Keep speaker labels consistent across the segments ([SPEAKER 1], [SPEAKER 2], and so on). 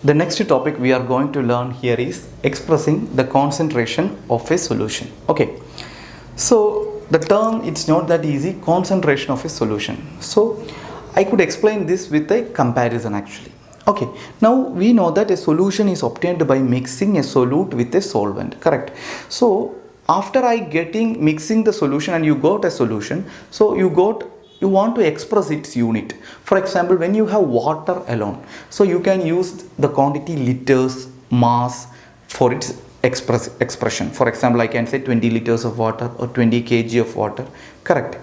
[SPEAKER 1] The next topic we are going to learn here is expressing the concentration of a solution. Okay, so the term, it's not that easy, concentration of a solution. So I could explain this with a comparison actually. Okay, now we know that a solution is obtained by mixing a solute with a solvent, correct? So after mixing the solution and you got a solution, so you want to express its unit. For example, when you have water alone, so you can use the quantity liters, mass for its expression. For example, I can say 20 liters of water or 20 kg of water, correct?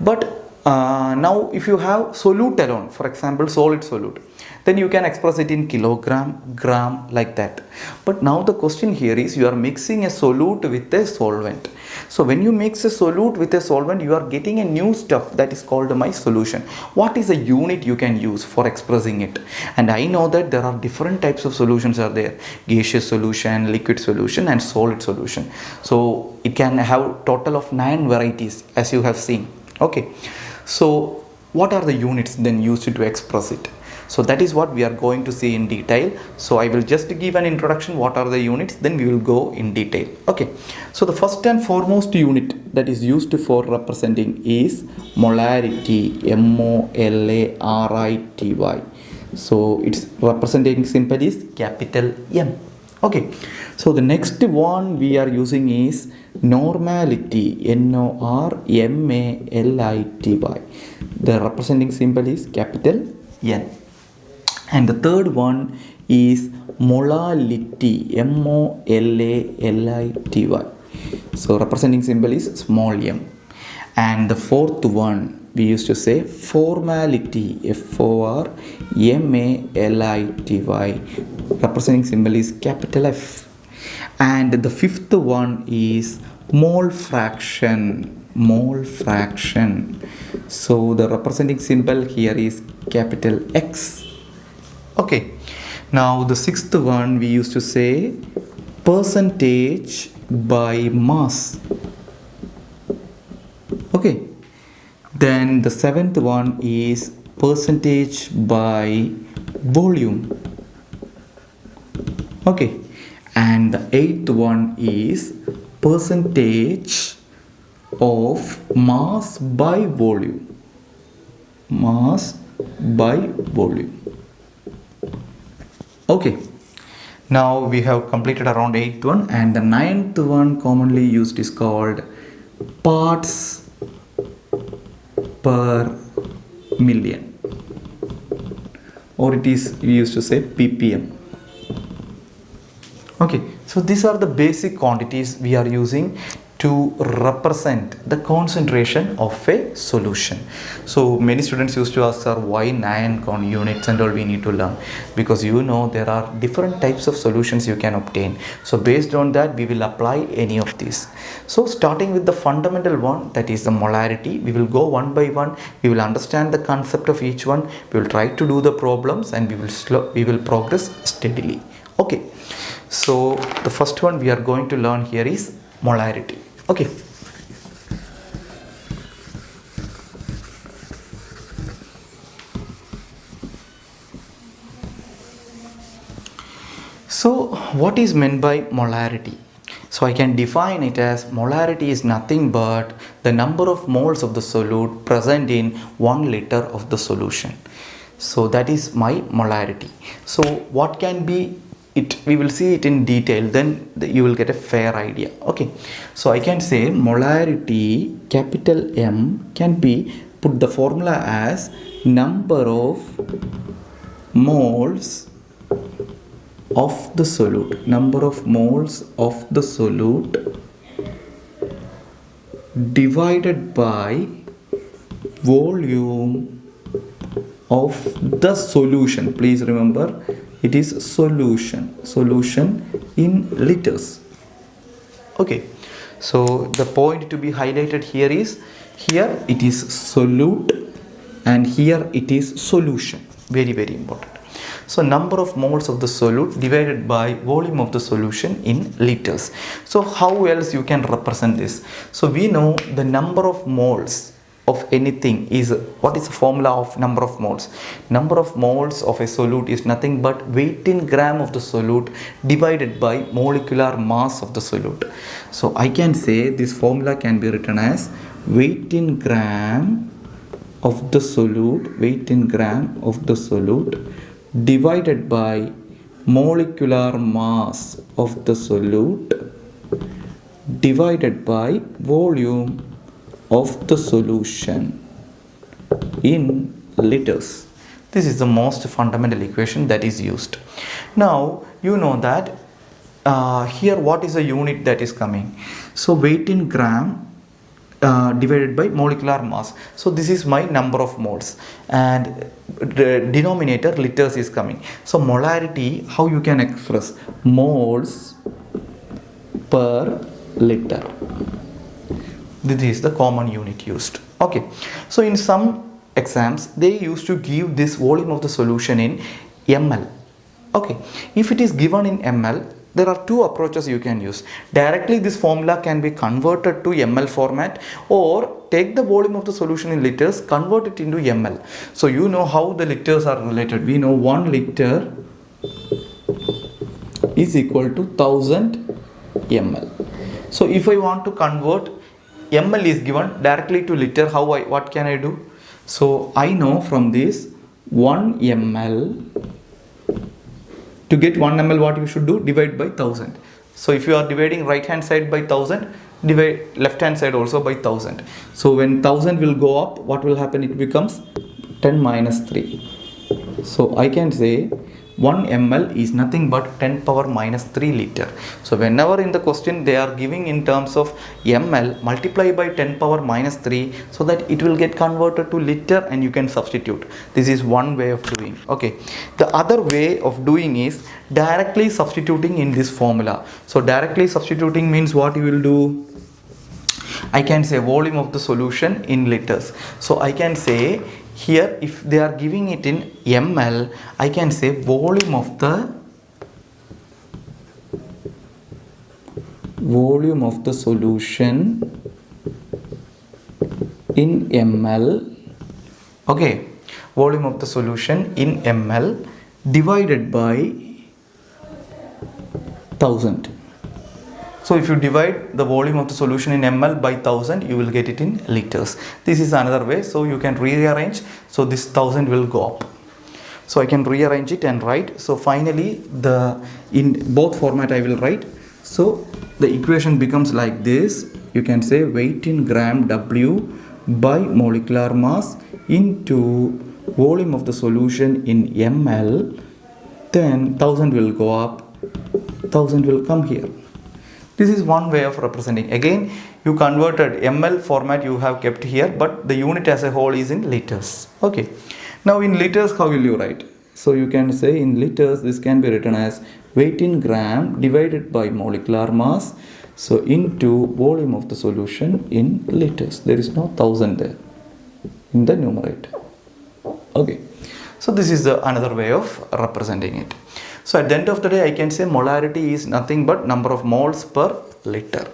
[SPEAKER 1] But now if you have solute alone, for example solid solute, then you can express it in kilogram, gram, like that. But now the question here is, you are mixing a solute with a solvent. So when you mix a solute with a solvent, you are getting a new stuff that is called my solution. What is a unit you can use for expressing it? And I know that there are different types of solutions are there: gaseous solution, liquid solution, and solid solution. So it can have total of 9 varieties, as you have seen. Okay, so what are the units then used to express it? So that is what we are going to see in detail. So I will just give an introduction, what are the units, then we will go in detail. Okay, so the first and foremost unit that is used for representing is molarity, MOLARITY. So its representing symbol is capital M. Okay, so the next one we are using is normality, NORMALITY. The representing symbol is capital N. And the third one is molality, MOLALITY. So representing symbol is small m. And the fourth one we used to say formality, FORMALITY. Representing symbol is capital F. And the fifth one is mole fraction. So the representing symbol here is capital X. Okay, now the sixth one we used to say percentage by mass. Okay, then the seventh one is percentage by volume. Okay, and the eighth one is percentage of mass by volume. Okay, now we have completed around 8th one, and the 9th one commonly used is called parts per million, or it is we used to say ppm. Okay, so these are the basic quantities we are using to represent the concentration of a solution. So many students used to ask, sir, why 9 units and all we need to learn? Because you know there are different types of solutions you can obtain. So based on that we will apply any of these. So starting with the fundamental one, that is the molarity, we will go one by one. We will understand the concept of each one. We will try to do the problems, and we will progress steadily. Okay, so the first one we are going to learn here is molarity. Okay, so what is meant by molarity? So I can define it as molarity is nothing but the number of moles of the solute present in 1 liter of the solution. So that is my molarity. So what can be it? We will see it in detail, then you will get a fair idea. Okay, so I can say molarity, capital M, can be put the formula as number of moles of the solute, divided by volume of the solution. Please remember, it is solution in liters. Okay, so the point to be highlighted here is, here it is solute and here it is solution. Very important. So number of moles of the solute divided by volume of the solution in liters. So how else you can represent this? So we know the number of moles of anything is, what is the formula of number of moles? Number of moles of a solute is nothing but weight in gram of the solute divided by molecular mass of the solute. So I can say this formula can be written as weight in gram of the solute, weight in gram of the solute divided by molecular mass of the solute divided by volume of the solution in liters. This is the most fundamental equation that is used. Now you know that here what is the unit that is coming? So weight in gram divided by molecular mass. So this is my number of moles, and the denominator liters is coming. So molarity, how you can express? Moles per liter. This is the common unit used. Okay, so in some exams they used to give this volume of the solution in ml. Okay, if it is given in ml, there are two approaches you can use. Directly this formula can be converted to ml format, or take the volume of the solution in liters, convert it into ml. So you know how the liters are related. We know 1 liter is equal to 1000 ml. So if I want to convert, ml is given directly to liter, what can I do? So I know from this 1 ml, to get 1 ml what you should do? Divide by 1000. So if you are dividing right hand side by 1000, divide left hand side also by 1000. So when 1000 will go up, what will happen? It becomes 10 minus 3. So I can say 1 ml is nothing but 10 power minus 3 liter. So whenever in the question they are giving in terms of ml, multiply by 10 power minus 3, so that it will get converted to liter and you can substitute. This is one way of doing. Okay, the other way of doing is directly substituting in this formula. So directly substituting means what you will do? I can say volume of the solution in liters. So I can say here, if they are giving it in ml, I can say volume of the solution in ml. Okay, volume of the solution in ml divided by 1000. So if you divide the volume of the solution in ml by 1000, you will get it in liters. This is another way. So you can rearrange. So this 1000 will go up. So I can rearrange it and write. So finally, in both format I will write. So the equation becomes like this. You can say weight in gram W by molecular mass into volume of the solution in ml. Then 1000 will go up, 1000 will come here. This is one way of representing. Again, you converted ml format you have kept here, but the unit as a whole is in liters. Okay. Now in liters, how will you write? So you can say in liters, this can be written as weight in gram divided by molecular mass. So into volume of the solution in liters. There is no 1000 there in the numerator. Okay. So this is another way of representing it. So at the end of the day, I can say molarity is nothing but number of moles per liter.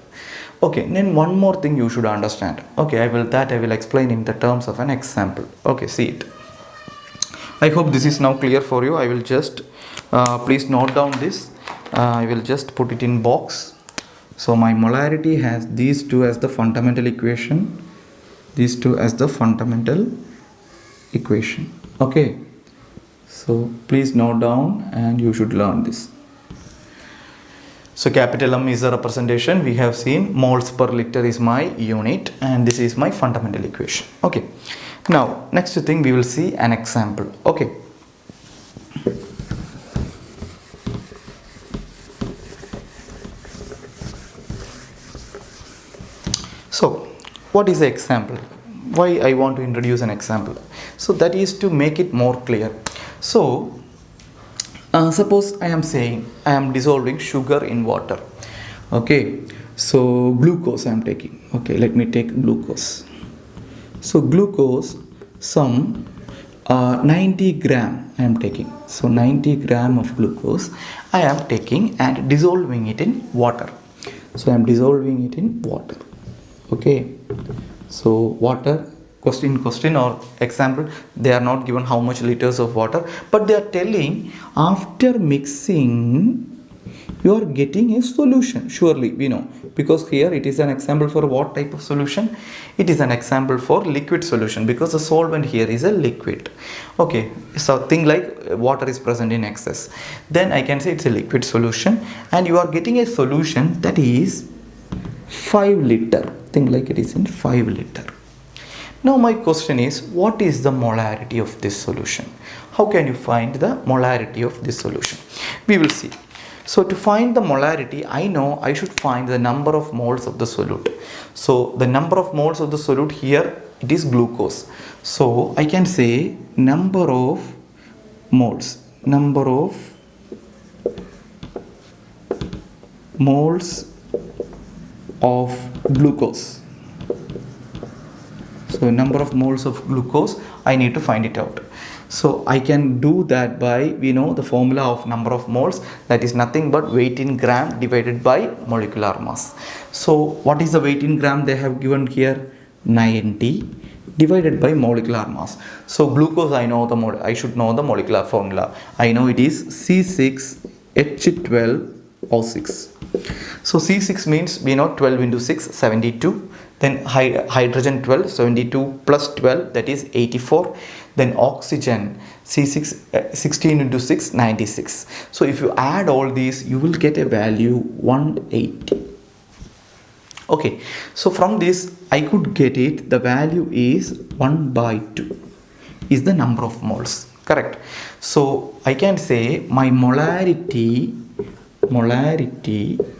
[SPEAKER 1] Okay, then one more thing you should understand. Okay, I will explain in the terms of an example. Okay, see it. I hope this is now clear for you. I will just please note down this. I will just put it in box. So my molarity has these two as the fundamental equation. These two as the fundamental equation. Okay. So please note down and you should learn this. So capital M is a representation. We have seen moles per liter is my unit and this is my fundamental equation. Okay. Now next thing we will see an example. Okay. So what is the example? Why I want to introduce an example? So that is to make it more clear. So suppose I am saying I am dissolving sugar in water. Okay, so glucose I am taking. Okay, let me take glucose. So glucose, some 90 gram I am taking. So 90 gram of glucose I am taking and dissolving it in water. So I am dissolving it in water. Okay, so water question or example, they are not given how much liters of water, but they are telling after mixing you are getting a solution. Surely we know, because here it is an example for what type of solution? It is an example for liquid solution, because the solvent here is a liquid. Okay, so thing like water is present in excess, then I can say it's a liquid solution, and you are getting a solution that is 5 liter. Think like it is in 5 liter. Now my question is, what is the molarity of this solution? How can you find the molarity of this solution? We will see. So to find the molarity, I know I should find the number of moles of the solute. So the number of moles of the solute here, it is glucose. So I can say number of moles of glucose. So number of moles of glucose, I need to find it out. So I can do that by, we know the formula of number of moles, that is nothing but weight in gram divided by molecular mass. So what is the weight in gram they have given here? 90 divided by molecular mass. So glucose, I should know the molecular formula. I know it is C6H12O6. So C6 means, we know 12 into 6, 72. Then hydrogen 12, 72 plus 12, that is 84. Then oxygen C6, 16 into 6, 96. So if you add all these, you will get a value 180. Okay, so from this I could get it, the value is 1 by 2 is the number of moles, correct? So I can say my molarity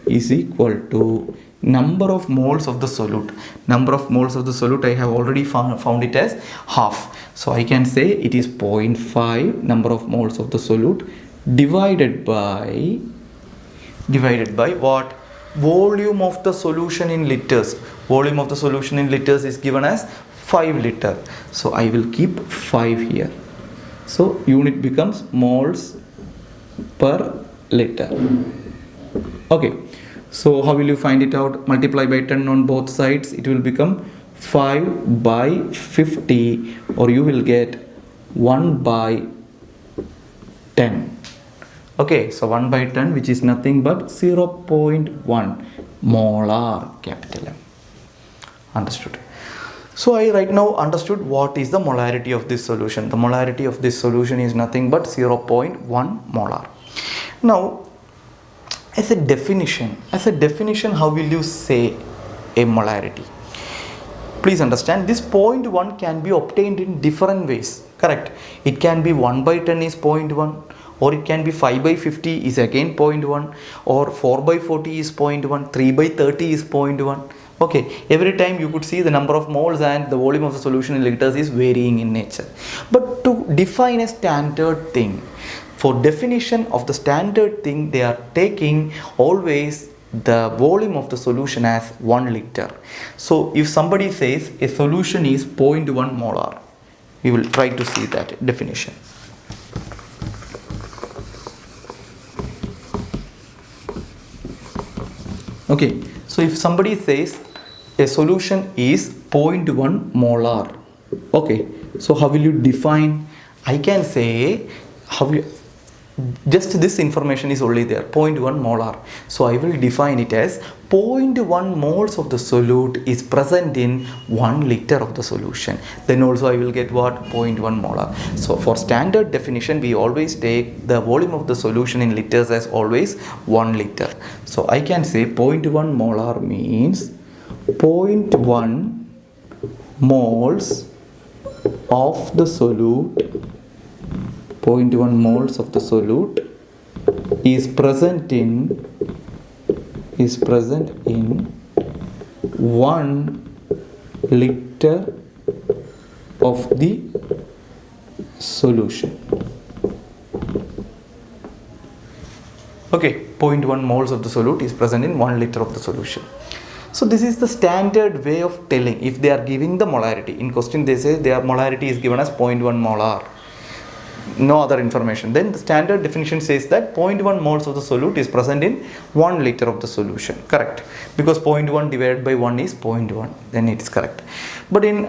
[SPEAKER 1] is equal to number of moles of the solute. Number of moles of the solute, I have already found it as half. So I can say it is 0.5 number of moles of the solute divided by what? Volume of the solution in liters. Volume of the solution in liters is given as 5 liter. So I will keep 5 here. So unit becomes moles per liter. Okay, so how will you find it out? Multiply by 10 on both sides, it will become 5 by 50, or you will get 1 by 10. Okay, so 1 by 10, which is nothing but 0.1 molar, capital M. Understood? So I right now understood what is the molarity of this solution. The molarity of this solution is nothing but 0.1 molar. Now, as a definition, how will you say a molarity? Please understand, this 0.1 can be obtained in different ways, correct? It can be 1 by 10 is 0.1, or it can be 5 by 50 is again 0.1, or 4 by 40 is 0.1, 3 by 30 is 0.1. Okay, every time you could see the number of moles and the volume of the solution in liters is varying in nature. But to define a standard thing, for definition of the standard thing, they are taking always the volume of the solution as 1 liter. So if somebody says a solution is 0.1 molar, we will try to see that definition. Okay, so if somebody says a solution is 0.1 molar, okay, so how will you define? I can say, just this information is only there, 0.1 molar. So I will define it as 0.1 moles of the solute is present in 1 liter of the solution. Then also I will get what? 0.1 molar. So for standard definition, we always take the volume of the solution in liters as always 1 liter. So I can say 0.1 molar means 0.1 moles of the solute. 0.1 moles of the solute is present in 1 liter of the solution. Okay, 0.1 moles of the solute is present in 1 liter of the solution. So this is the standard way of telling if they are giving the molarity. In question they say their molarity is given as 0.1 molar. no other information. Then the standard definition says that 0.1 moles of the solute is present in 1 liter of the solution. Correct, because 0.1 divided by 1 is 0.1, then it is correct. But in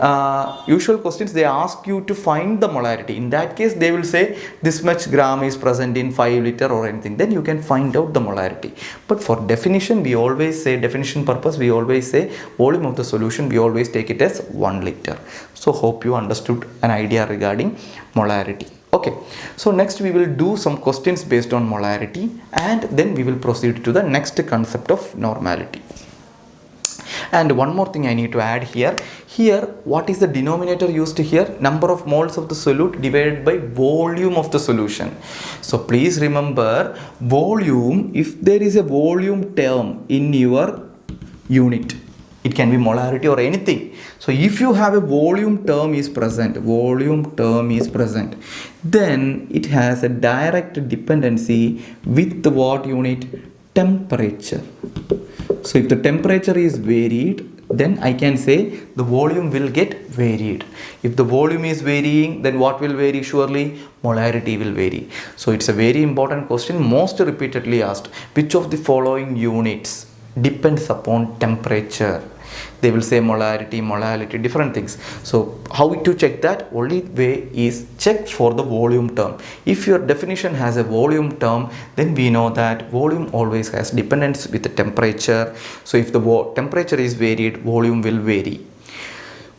[SPEAKER 1] usual questions they ask you to find the molarity. In that case they will say this much gram is present in 5 liter or anything, then you can find out the molarity. But for definition we always say, definition purpose we always say volume of the solution, we always take it as 1 liter. So hope you understood an idea regarding molarity. Okay, so next we will do some questions based on molarity, and then we will proceed to the next concept of normality. And one more thing I need to add here. Here, what is the denominator used here? Number of moles of the solute divided by volume of the solution. So please remember, volume, if there is a volume term in your unit, it can be molarity or anything. So if you have a volume term is present, then it has a direct dependency with what unit? Temperature. So if the temperature is varied, then I can say the volume will get varied. If the volume is varying, then what will vary? Surely molarity will vary. So it's a very important question, most repeatedly asked. Which of the following units depends upon temperature? They will say molarity, different things. So how to check that? Only way is check for the volume term. If your definition has a volume term, then we know that volume always has dependence with the temperature. So if the temperature is varied, volume will vary.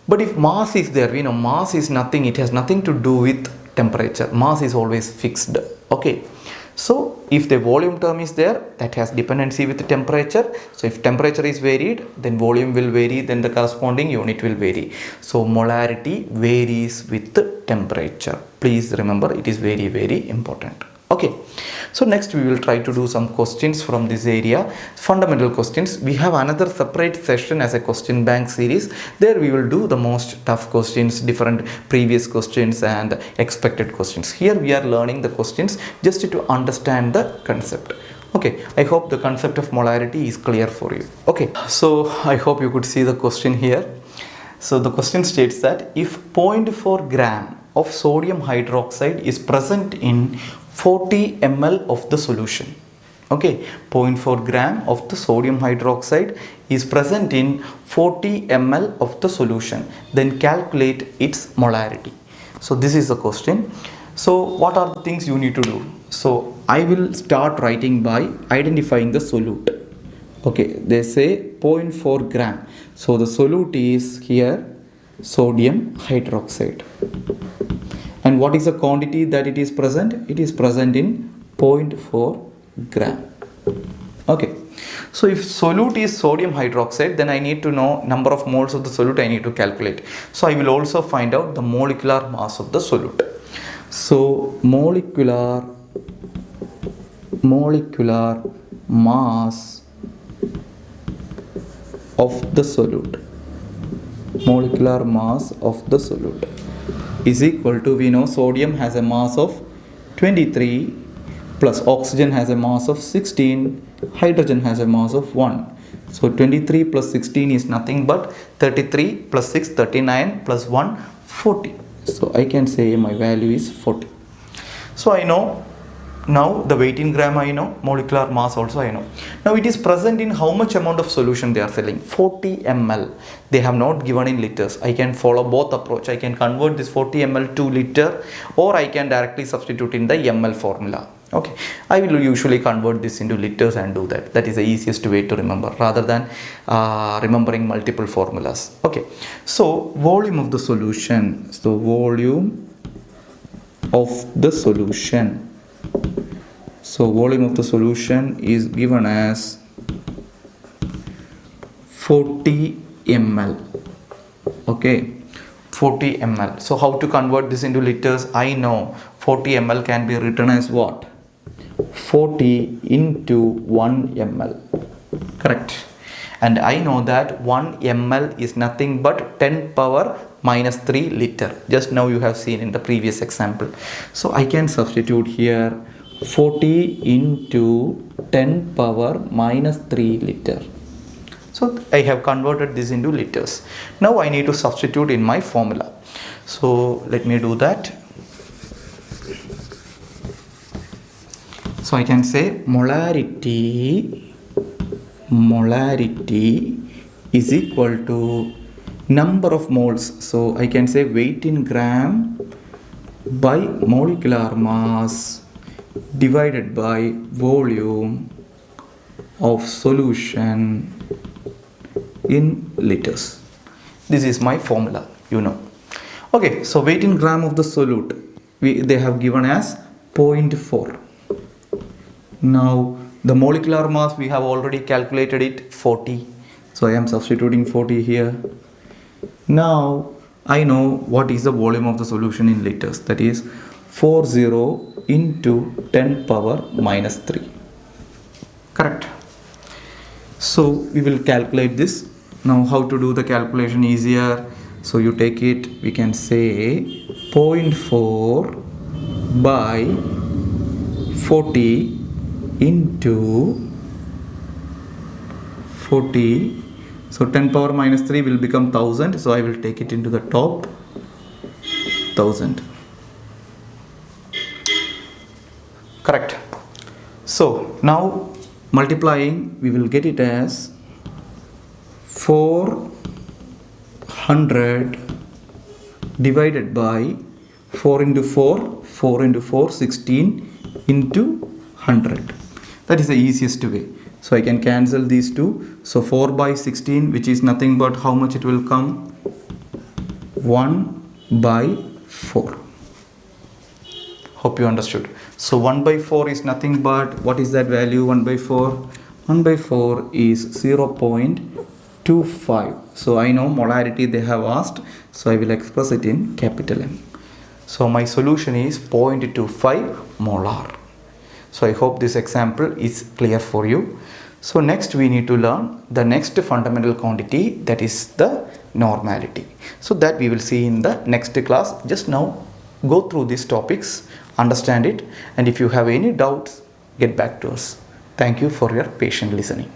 [SPEAKER 1] But if mass is there, we know mass is nothing, it has nothing to do with temperature. Mass is always fixed. Okay. So if the volume term is there, that has dependency with the temperature. So if temperature is varied, then volume will vary, then the corresponding unit will vary. So molarity varies with the temperature. Please remember, it is very, very important. Okay, so next we will try to do some questions from this area, fundamental questions. We have another separate session as a question bank series. There we will do the most tough questions, different previous questions and expected questions. Here we are learning the questions just to understand the concept. Okay, I hope the concept of molarity is clear for you. Okay, so I hope you could see the question here. So the question states that if 0.4 gram of sodium hydroxide is present in 40 ml of the solution. Okay, 0.4 gram of the sodium hydroxide is present in 40 ml of the solution. Then calculate its molarity. So this is the question. So what are the things you need to do? So I will start writing by identifying the solute. Okay, they say 0.4 gram. So the solute is here sodium hydroxide. And what is the quantity that it is present? It is present in 0.4 gram. Okay. So if solute is sodium hydroxide, then I need to know number of moles of the solute I need to calculate. So I will also find out the molecular mass of the solute. So molecular mass of the solute. Molecular mass of the solute is equal to, we know sodium has a mass of 23 plus oxygen has a mass of 16, hydrogen has a mass of 1. So 23 plus 16 is nothing but 33 plus 6, 39 plus 1, 40. So I can say my value is 40. So I know now the weight in gram I know, molecular mass also I know. Now it is present in how much amount of solution they are selling? 40 ml. They have not given in liters. I can follow both approach. I can convert this 40 ml to liter, or I can directly substitute in the ml formula. Okay, I will usually convert this into liters and do that. That is the easiest way to remember rather than remembering multiple formulas. Okay, so volume of the solution. So volume of the solution. So volume of the solution is given as 40 ml. Okay, 40 ml. So how to convert this into liters? I know 40 ml can be written as what? 40 into 1 ml. Correct. And I know that 1 ml is nothing but 10 power minus 3 liter. Just now you have seen in the previous example. So I can substitute here 40 into 10 power minus 3 liter. So I have converted this into liters. Now I need to substitute in my formula. So let me do that. So I can say molarity is equal to number of moles. So I can say weight in gram by molecular mass divided by volume of solution in liters. This is my formula, you know. Okay, so weight in gram of the solute they have given as 0.4. Now the molecular mass we have already calculated it 40. So I am substituting 40 here. Now I know what is the volume of the solution in liters, that is 40 into 10 power minus 3. Correct. So we will calculate this. Now how to do the calculation easier? So you take it, we can say 0.4 by 40 into 40. So 10 power minus 3 will become 1000. So I will take it into the top, 1000. Correct. So now multiplying, we will get it as 400 divided by 4 into 4, 4 into 4, 16 into 100. That is the easiest way. So I can cancel these two. So 4 by 16, which is nothing but how much it will come? 1 by 4. Hope you understood. So 1 by 4 is nothing but, what is that value? 1 by 4? 1 by 4 is 0.25. So I know molarity they have asked. So I will express it in capital M. So my solution is 0.25 molar. So I hope this example is clear for you. So next we need to learn the next fundamental quantity, that is the normality. So that we will see in the next class. Just now go through these topics, understand it, and if you have any doubts, get back to us. Thank you for your patient listening.